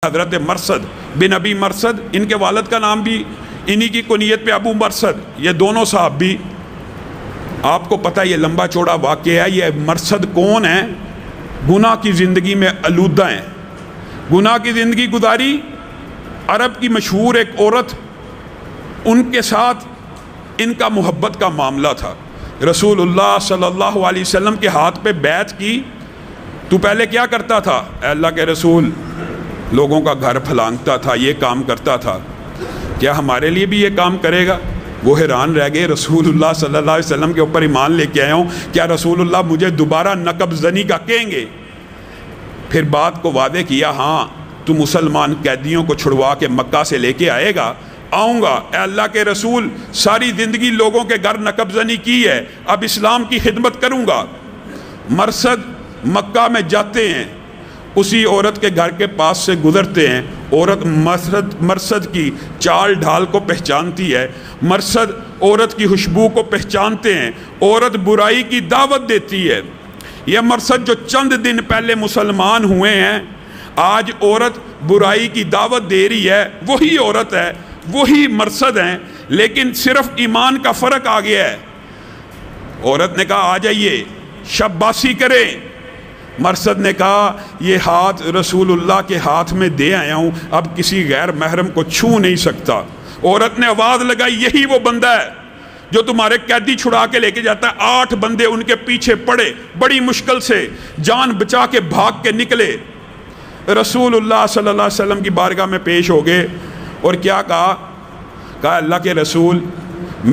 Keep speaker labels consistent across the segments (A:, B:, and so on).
A: حضرت مرثد بن ابی مرثد، ان کے والد کا نام بھی انہی کی کنیت پہ ابو مرثد، یہ دونوں صاحب بھی آپ کو پتہ، یہ لمبا چوڑا واقعہ ہے۔ یہ مرثد کون ہیں؟ گناہ کی زندگی میں آلودہ ہیں، گناہ کی زندگی گزاری۔ عرب کی مشہور ایک عورت، ان کے ساتھ ان کا محبت کا معاملہ تھا۔ رسول اللہ صلی اللہ علیہ وسلم کے ہاتھ پہ بیعت کی تو پہلے کیا کرتا تھا؟ اے اللہ کے رسول، لوگوں کا گھر پھلانگتا تھا، یہ کام کرتا تھا، کیا ہمارے لیے بھی یہ کام کرے گا؟ وہ حیران رہ گئے، رسول اللہ صلی اللہ علیہ وسلم کے اوپر ایمان لے کے آیا ہوں، کیا رسول اللہ مجھے دوبارہ نقب زنی کا کہیں گے؟ پھر بات کو واضح کیا، ہاں تو مسلمان قیدیوں کو چھڑوا کے مکہ سے لے کے آئے گا؟ آؤں گا۔ اے اللہ کے رسول، ساری زندگی لوگوں کے گھر نقب زنی کی ہے، اب اسلام کی خدمت کروں گا۔ مرثد مکہ میں جاتے ہیں، اسی عورت کے گھر کے پاس سے گزرتے ہیں، عورت مرثد کی چال ڈھال کو پہچانتی ہے، مرثد عورت کی خوشبو کو پہچانتے ہیں، عورت برائی کی دعوت دیتی ہے۔ یہ مرثد جو چند دن پہلے مسلمان ہوئے ہیں، آج عورت برائی کی دعوت دے رہی ہے، وہی عورت ہے، وہی مرثد ہیں، لیکن صرف ایمان کا فرق آ گیا ہے۔ عورت نے کہا آ جائیے، شاباشی کریں۔ مرثد نے کہا یہ ہاتھ رسول اللہ کے ہاتھ میں دے آیا ہوں، اب کسی غیر محرم کو چھو نہیں سکتا۔ عورت نے آواز لگائی، یہی وہ بندہ ہے جو تمہارے قیدی چھڑا کے لے کے جاتا ہے۔ 8 بندے ان کے پیچھے پڑے، بڑی مشکل سے جان بچا کے بھاگ کے نکلے، رسول اللہ صلی اللہ علیہ وسلم کی بارگاہ میں پیش ہو گئے اور کیا کہا اللہ کے رسول،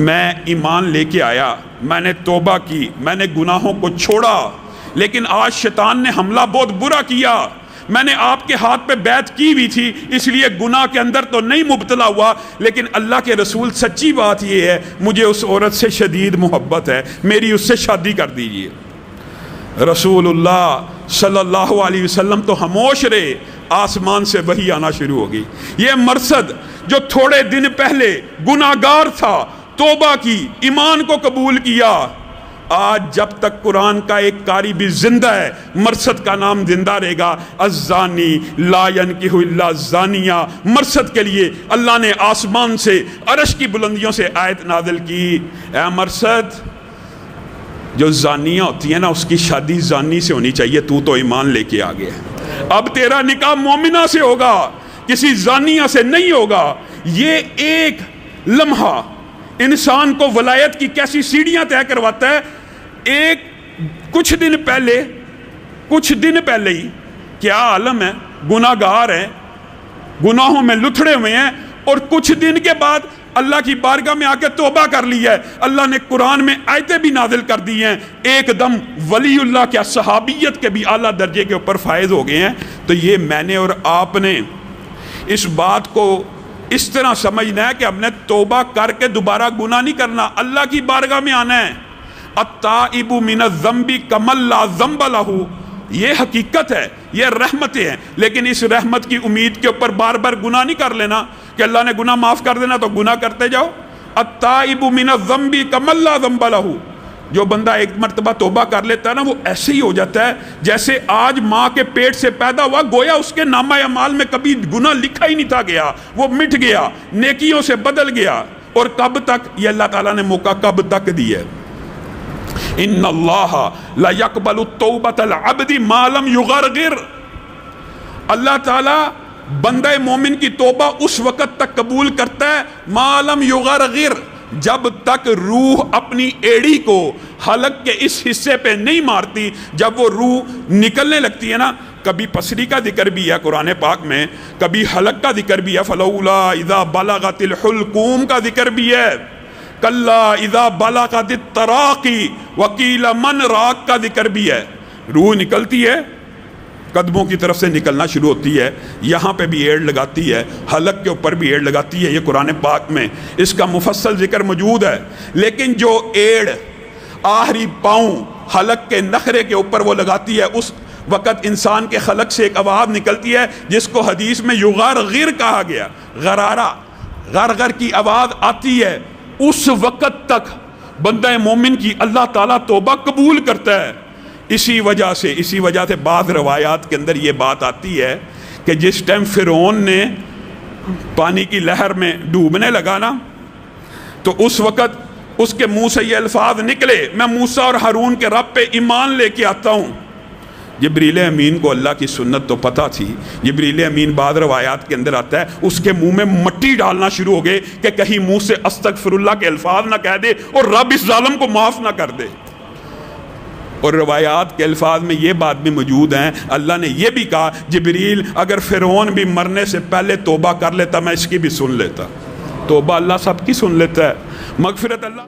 A: میں ایمان لے کے آیا، میں نے توبہ کی، میں نے گناہوں کو چھوڑا، لیکن آج شیطان نے حملہ بہت برا کیا، میں نے آپ کے ہاتھ پہ بیعت کی بھی تھی، اس لیے گناہ کے اندر تو نہیں مبتلا ہوا، لیکن اللہ کے رسول سچی بات یہ ہے، مجھے اس عورت سے شدید محبت ہے، میری اس سے شادی کر دیجیے۔ رسول اللہ صلی اللہ علیہ وسلم تو خاموش رہے، آسمان سے وحی آنا شروع ہو گئی۔ یہ مرثد جو تھوڑے دن پہلے گناہگار تھا، توبہ کی، ایمان کو قبول کیا، آج جب تک قرآن کا ایک قاری بھی زندہ ہے، مرثد کا نام زندہ رہے گا۔ الزانی لا ینکح الا الزانیہ، مرثد کے لیے اللہ نے آسمان سے، عرش کی بلندیوں سے آیت نازل کی، اے مرثد، جو زانیہ ہوتی ہے نا، اس کی شادی زانی سے ہونی چاہیے، تو ایمان لے کے آ گیا ہے، اب تیرا نکاح مومنہ سے ہوگا، کسی زانیہ سے نہیں ہوگا۔ یہ ایک لمحہ انسان کو ولایت کی کیسی سیڑھیاں طے کرواتا ہے۔ ایک کچھ دن پہلے ہی کیا عالم ہے، گناہگار ہیں، گناہوں میں لتھڑے ہوئے ہیں، اور کچھ دن کے بعد اللہ کی بارگاہ میں آ کے توبہ کر لی ہے۔ اللہ نے قرآن میں آیتیں بھی نازل کر دی ہیں، ایک دم ولی اللہ کیا صحابیت کے بھی اعلیٰ درجے کے اوپر فائز ہو گئے ہیں۔ تو یہ میں نے اور آپ نے اس بات کو اس طرح سمجھنا ہے کہ ہم نے توبہ کر کے دوبارہ گناہ نہیں کرنا، اللہ کی بارگاہ میں آنا ہے۔ التائب من الذنب کمن لا ذنب لہ، یہ حقیقت ہے، یہ رحمتیں ہیں، لیکن اس رحمت کی امید کے اوپر بار بار گناہ نہیں کر لینا کہ اللہ نے گناہ معاف کر دینا تو گناہ کرتے جاؤ۔ التائب من الذنب کمن لا ذنب لہ، جو بندہ ایک مرتبہ توبہ کر لیتا ہے نا، وہ ایسے ہی ہو جاتا ہے جیسے آج ماں کے پیٹ سے پیدا ہوا، گویا اس کے نامہ اعمال میں کبھی گناہ لکھا ہی نہیں تھا گیا، وہ مٹ گیا، نیکیوں سے بدل گیا۔ اور کب تک؟ یہ اللہ تعالیٰ نے موقع کب تک دی ہے۔ ان اللہ لا یقبل توبۃ العبد ما لم یغرغر، اللہ تعالیٰ بندہ مومن کی توبہ اس وقت تک قبول کرتا ہے ما لم یغرغر، جب تک روح اپنی ایڑی کو حلق کے اس حصے پہ نہیں مارتی۔ جب وہ روح نکلنے لگتی ہے نا، کبھی پسری کا ذکر بھی ہے قرآن پاک میں، کبھی حلق کا ذکر بھی ہے، فلولا اذا بلغت الحلقوم کا ذکر بھی ہے، کلا اذا بلغت التراقی وقیل من راق کا ذکر بھی ہے۔ روح نکلتی ہے، قدموں کی طرف سے نکلنا شروع ہوتی ہے، یہاں پہ بھی ایڑ لگاتی ہے، حلق کے اوپر بھی ایڑ لگاتی ہے، یہ قرآن پاک میں اس کا مفصل ذکر موجود ہے۔ لیکن جو ایڑ آخری پاؤں حلق کے نخرے کے اوپر وہ لگاتی ہے، اس وقت انسان کے حلق سے ایک آواز نکلتی ہے جس کو حدیث میں یغرغر کہا گیا، غرارہ، غرغر کی آواز آتی ہے۔ اس وقت تک بندہ مومن کی اللہ تعالیٰ توبہ قبول کرتا ہے۔ اسی وجہ سے بعض روایات کے اندر یہ بات آتی ہے کہ جس ٹائم فرعون نے پانی کی لہر میں ڈوبنے لگا نا، تو اس وقت اس کے منہ سے یہ الفاظ نکلے، میں موسیٰ اور ہارون کے رب پہ ایمان لے کے آتا ہوں۔ جبریل امین کو اللہ کی سنت تو پتہ تھی۔ جبریل امین بعض روایات کے اندر آتا ہے اس کے منہ میں مٹی ڈالنا شروع ہو گئے کہ کہیں منہ سے استغفر اللہ کے الفاظ نہ کہہ دے اور رب اس ظالم کو معاف نہ کر دے۔ اور روایات کے الفاظ میں یہ بات بھی موجود ہیں، اللہ نے یہ بھی کہا جبریل اگر فرعون بھی مرنے سے پہلے توبہ کر لیتا میں اس کی بھی سن لیتا۔ توبہ اللہ سب کی سن لیتا ہے، مغفرت اللہ